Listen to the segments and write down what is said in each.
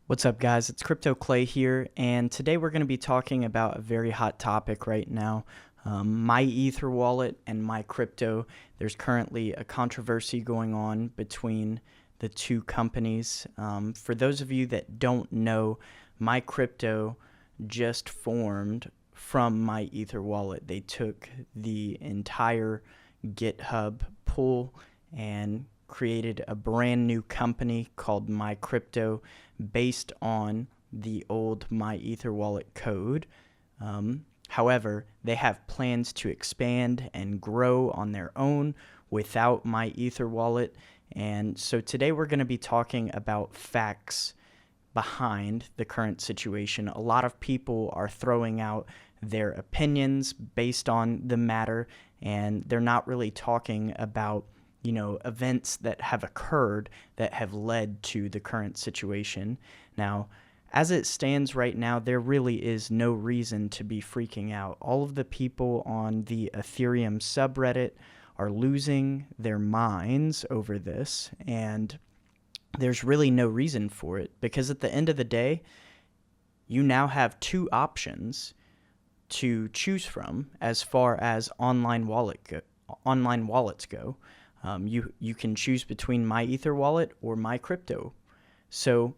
What's up, guys? It's Crypto Clay here, and today we're going to be talking about a very hot topic right now, MyEtherWallet and MyCrypto. There's currently a controversy going on between the two companies. For those of you that don't know, MyCrypto just formed from MyEtherWallet. They took the entire GitHub pool and created a brand new company called MyCrypto based on the old MyEtherWallet code. However, they have plans to expand and grow on their own without MyEtherWallet. And so today we're going to be talking about facts behind the current situation. A lot of people are throwing out their opinions based on the matter, and they're not really talking about events that have occurred that have led to the current situation. Now, as it stands right now, there really is no reason to be freaking out. All of the people on the Ethereum subreddit are losing their minds over this, and there's really no reason for it, because at the end of the day, you now have two options to choose from as far as online wallets go. You can choose between MyEtherWallet or MyCrypto. So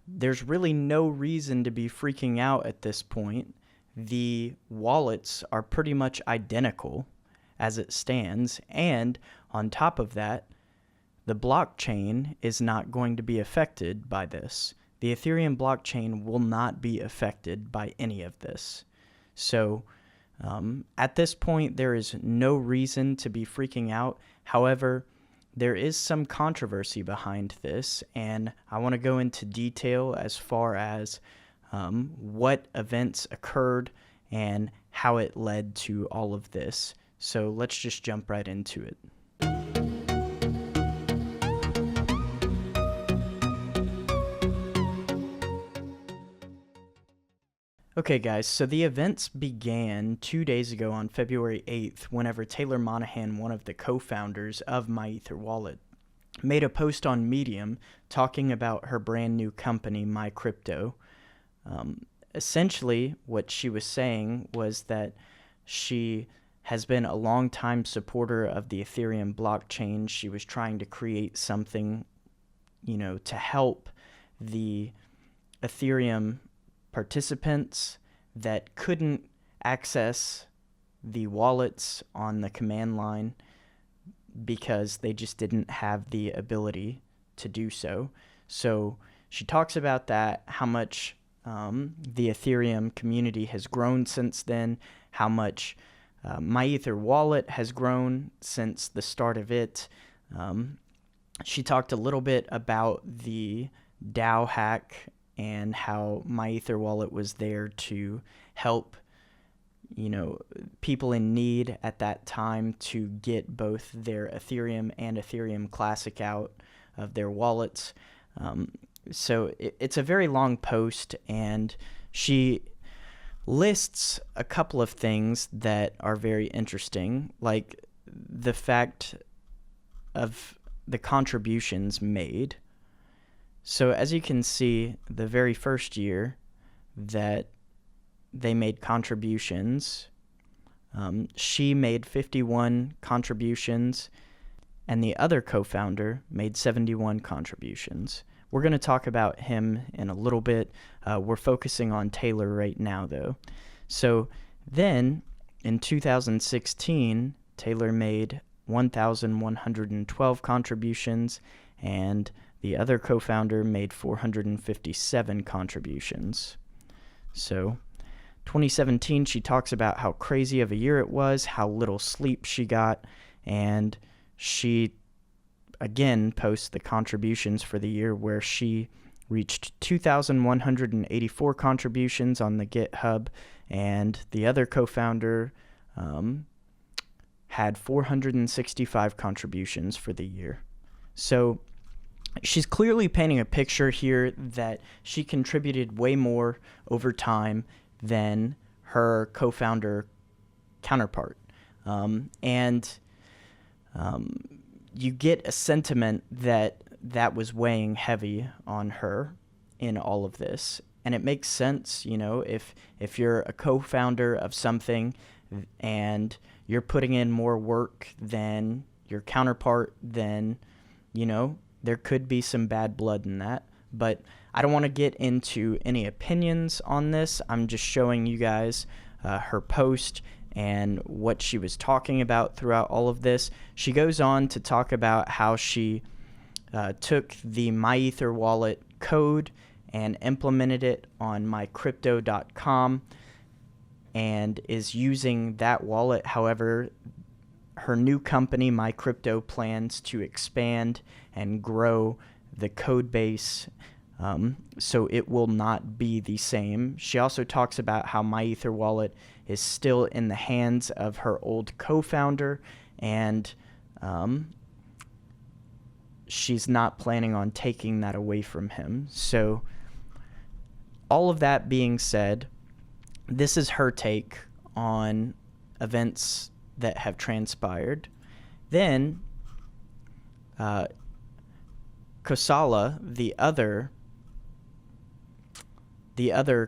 there's really no reason to be freaking out at this point. The wallets are pretty much identical as it stands, and on top of that, the blockchain is not going to be affected by this. The Ethereum blockchain will not be affected by any of this. So at this point, there is no reason to be freaking out. However, there is some controversy behind this, and I want to go into detail as far as what events occurred and how it led to all of this. So let's just jump right into it. Okay, guys, so the events began 2 days ago on February 8th, whenever Taylor Monahan, one of the co-founders of MyEtherWallet, made a post on Medium talking about her brand new company, MyCrypto. Essentially, what she was saying was that she has been a longtime supporter of the Ethereum blockchain. She was trying to create something, to help the Ethereum participants that couldn't access the wallets on the command line because they just didn't have the ability to do so. So she talks about that, how much the Ethereum community has grown since then, how much MyEtherWallet has grown since the start of it. She talked a little bit about the DAO hack and how MyEtherWallet was there to help, people in need at that time to get both their Ethereum and Ethereum Classic out of their wallets. So it's a very long post, and she lists a couple of things that are very interesting, like the fact of the contributions made. So as you can see, the very first year that they made contributions, she made 51 contributions, and the other co-founder made 71 contributions. We're going to talk about him in a little bit. We're focusing on Taylor right now, though. So then, in 2016, Taylor made 1,112 contributions, and the other co-founder made 457 contributions. So 2017, she talks about how crazy of a year it was, how little sleep she got, and she again posts the contributions for the year, where she reached 2,184 contributions on the GitHub, and the other co-founder had 465 contributions for the year. So she's clearly painting a picture here that she contributed way more over time than her co-founder counterpart. You get a sentiment that was weighing heavy on her. in all of this. And it makes sense, if you're a co-founder of something and you're putting in more work than your counterpart, then, there could be some bad blood in that. But I don't want to get into any opinions on this. I'm just showing you guys her post and what she was talking about throughout all of this. She goes on to talk about how she took the MyEtherWallet code and implemented it on MyCrypto.com and is using that wallet. However, her new company, MyCrypto, plans to expand and grow the code base, so it will not be the same. She also talks about how MyEtherWallet is still in the hands of her old co-founder, and she's not planning on taking that away from him. So all of that being said, this is her take on events that have transpired. Then Kassala, the other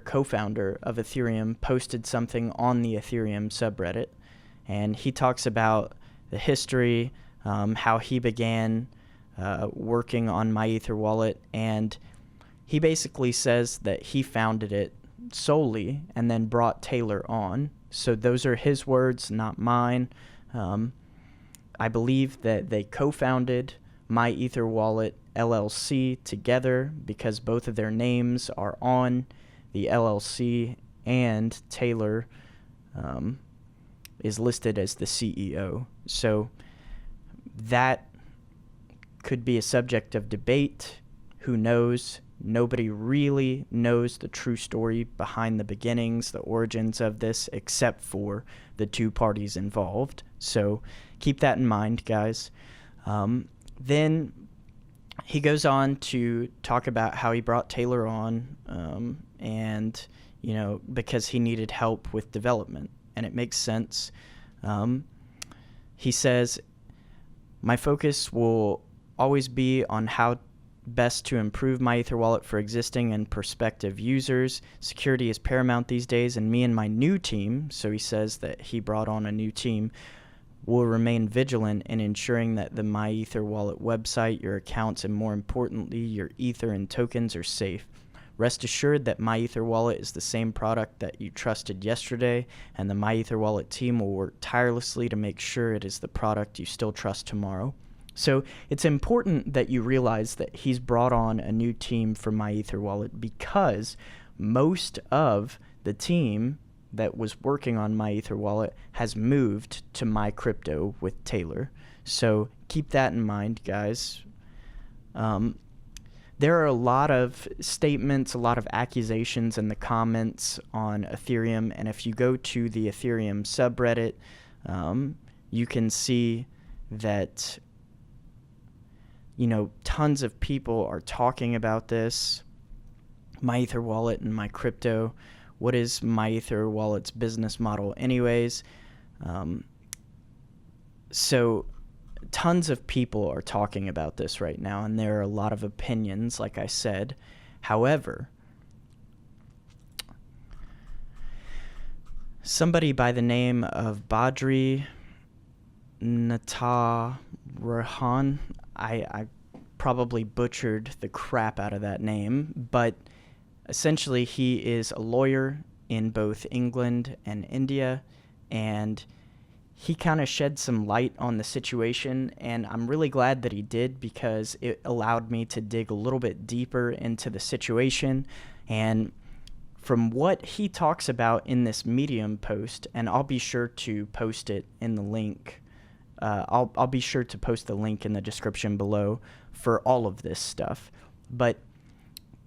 co-founder of Ethereum, posted something on the Ethereum subreddit, and he talks about the history, how he began working on MyEtherWallet, and he basically says that he founded it solely and then brought Taylor on. So those are his words, not mine. I believe that they co-founded MyEtherWallet LLC together because both of their names are on the LLC, and Taylor is listed as the CEO. So that could be a subject of debate. Who knows? Nobody really knows the true story behind the beginnings, the origins of this, except for the two parties involved. So keep that in mind, guys. Then he goes on to talk about how he brought Taylor on, and, because he needed help with development. And it makes sense. He says, "My focus will always be on how best to improve MyEtherWallet for existing and prospective users. Security is paramount these days, and me and my new team," so he says that he brought on a new team, "will remain vigilant in ensuring that the MyEtherWallet website, your accounts, and more importantly, your Ether and tokens are safe. Rest assured that MyEtherWallet is the same product that you trusted yesterday, and the MyEtherWallet team will work tirelessly to make sure it is the product you still trust tomorrow." So it's important that you realize that he's brought on a new team for MyEtherWallet because most of the team that was working on MyEtherWallet has moved to MyCrypto with Taylor. So keep that in mind, guys. There are a lot of statements, a lot of accusations in the comments on Ethereum, and if you go to the Ethereum subreddit, you can see that tons of people are talking about this, MyEtherWallet and MyCrypto. What is MyEtherWallet's business model anyways? So tons of people are talking about this right now, and there are a lot of opinions, like I said. However, somebody by the name of Badri Natarajan, I probably butchered the crap out of that name, but essentially he is a lawyer in both England and India, and he kind of shed some light on the situation, and I'm really glad that he did because it allowed me to dig a little bit deeper into the situation. And from what he talks about in this Medium post, and I'll be sure to post it in the link, I'll be sure to post the link in the description below for all of this stuff. But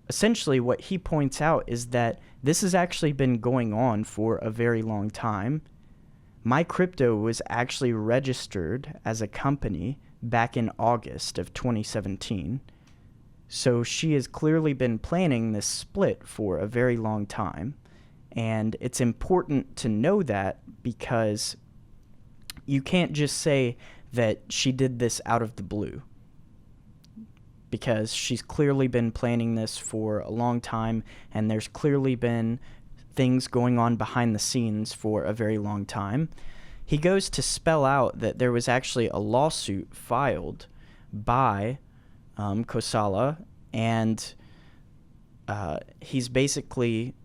essentially what he points out is that this has actually been going on for a very long time. MyCrypto was actually registered as a company back in August of 2017. So she has clearly been planning this split for a very long time. And it's important to know that because you can't just say that she did this out of the blue. because she's clearly been planning this for a long time, and there's clearly been things going on behind the scenes for a very long time. He goes to spell out that there was actually a lawsuit filed by Kassala, and he's basically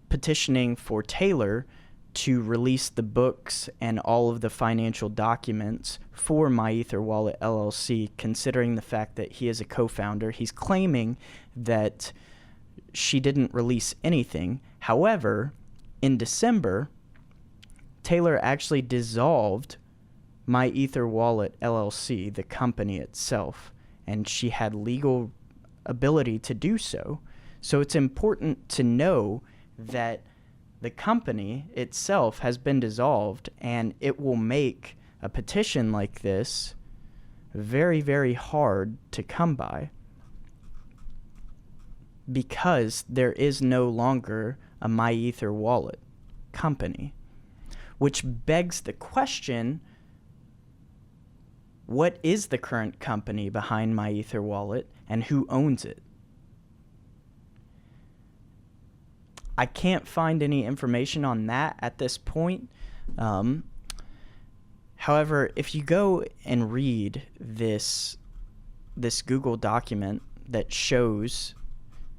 petitioning for Taylor to release the books and all of the financial documents for MyEtherWallet LLC, considering the fact that he is a co-founder. He's claiming that she didn't release anything. However, in December, Taylor actually dissolved MyEtherWallet LLC, the company itself, and she had legal ability to do so. So it's important to know that the company itself has been dissolved, and it will make a petition like this very, very hard to come by, because there is no longer a MyEtherWallet company, which begs the question, what is the current company behind MyEtherWallet, and who owns it? I can't find any information on that at this point. However, if you go and read this Google document that shows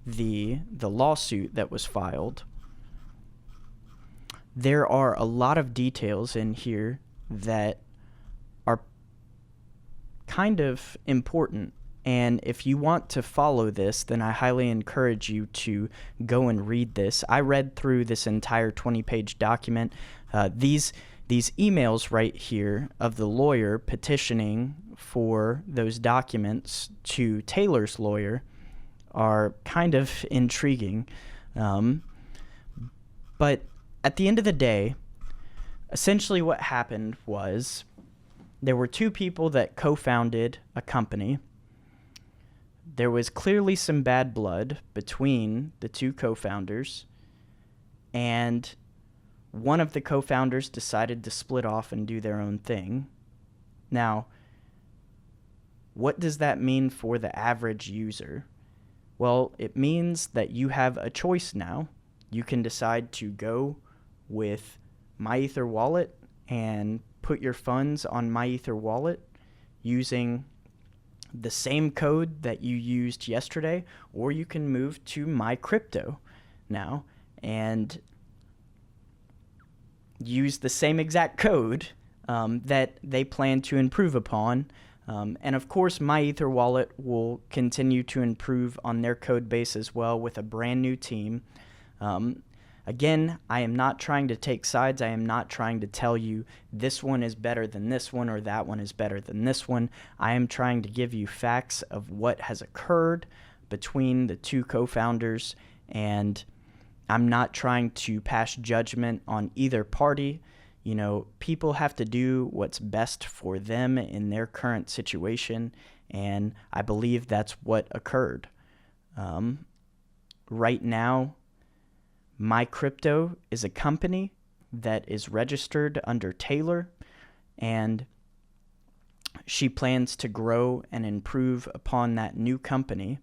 the lawsuit that was filed, there are a lot of details in here that are kind of important. And if you want to follow this, then I highly encourage you to go and read this. I read through this entire 20-page document. These emails right here of the lawyer petitioning for those documents to Taylor's lawyer are kind of intriguing. But at the end of the day, essentially what happened was there were two people that co-founded a company. There was clearly some bad blood between the two co-founders, and one of the co-founders decided to split off and do their own thing. Now, what does that mean for the average user? Well, it means that you have a choice now. You can decide to go with MyEtherWallet and put your funds on MyEtherWallet using the same code that you used yesterday, or you can move to MyCrypto now and use the same exact code that they plan to improve upon. And of course, MyEtherWallet will continue to improve on their code base as well with a brand new team. Again, I am not trying to take sides. I am not trying to tell you this one is better than this one or that one is better than this one. I am trying to give you facts of what has occurred between the two co-founders, and I'm not trying to pass judgment on either party. You know, people have to do what's best for them in their current situation, and I believe that's what occurred. Right now, MyCrypto is a company that is registered under Taylor, and she plans to grow and improve upon that new company.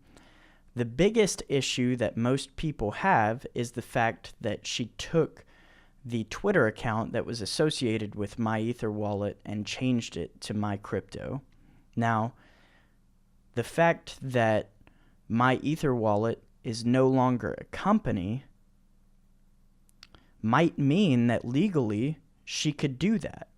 The biggest issue that most people have is the fact that she took the Twitter account that was associated with MyEtherWallet and changed it to MyCrypto. Now, the fact that MyEtherWallet is no longer a company might mean that legally she could do that.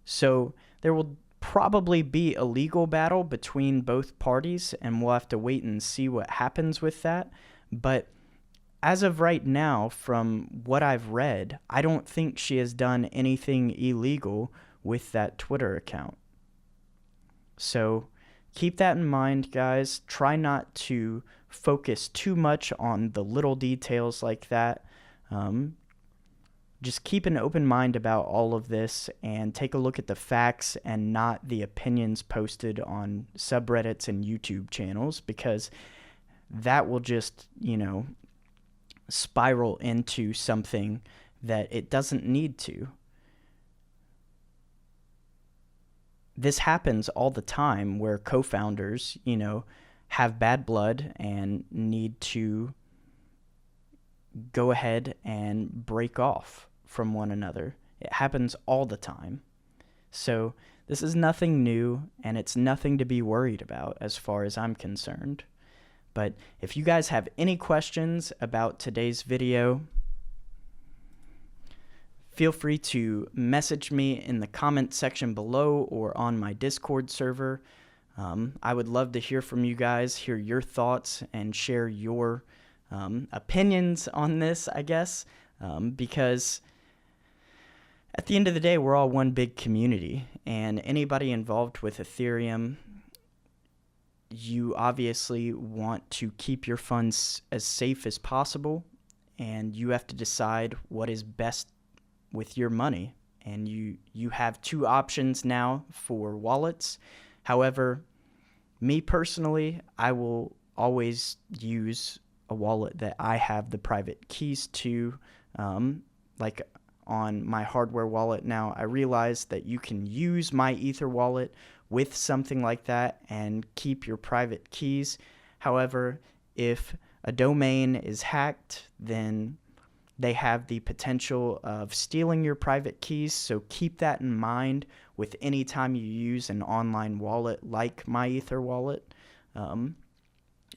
So there will probably be a legal battle between both parties, and we'll have to wait and see what happens with that. But as of right now, from what I've read, I don't think she has done anything illegal with that Twitter account. So keep that in mind, guys. Try not to focus too much on the little details like that. Just keep an open mind about all of this and take a look at the facts and not the opinions posted on subreddits and YouTube channels, because that will just, spiral into something that it doesn't need to. this happens all the time where co-founders, have bad blood and need to go ahead and break off from one another. It happens all the time. So this is nothing new, and it's nothing to be worried about as far as I'm concerned. But if you guys have any questions about today's video, feel free to message me in the comment section below or on my Discord server. I would love to hear from you guys, hear your thoughts, and share your opinions on this, I guess, because at the end of the day, we're all one big community, and anybody involved with Ethereum, you obviously want to keep your funds as safe as possible, and you have to decide what is best with your money. And you have two options now for wallets. However, me personally, I will always use a wallet that I have the private keys to. Like on my hardware wallet now, I realize that you can use MyEtherWallet with something like that and keep your private keys. However, if a domain is hacked, then they have the potential of stealing your private keys, so keep that in mind with any time you use an online wallet like MyEtherWallet.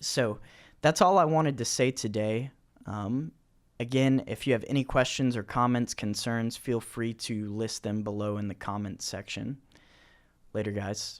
So that's all I wanted to say today. Again, if you have any questions or comments, concerns, feel free to list them below in the comments section. Later, guys.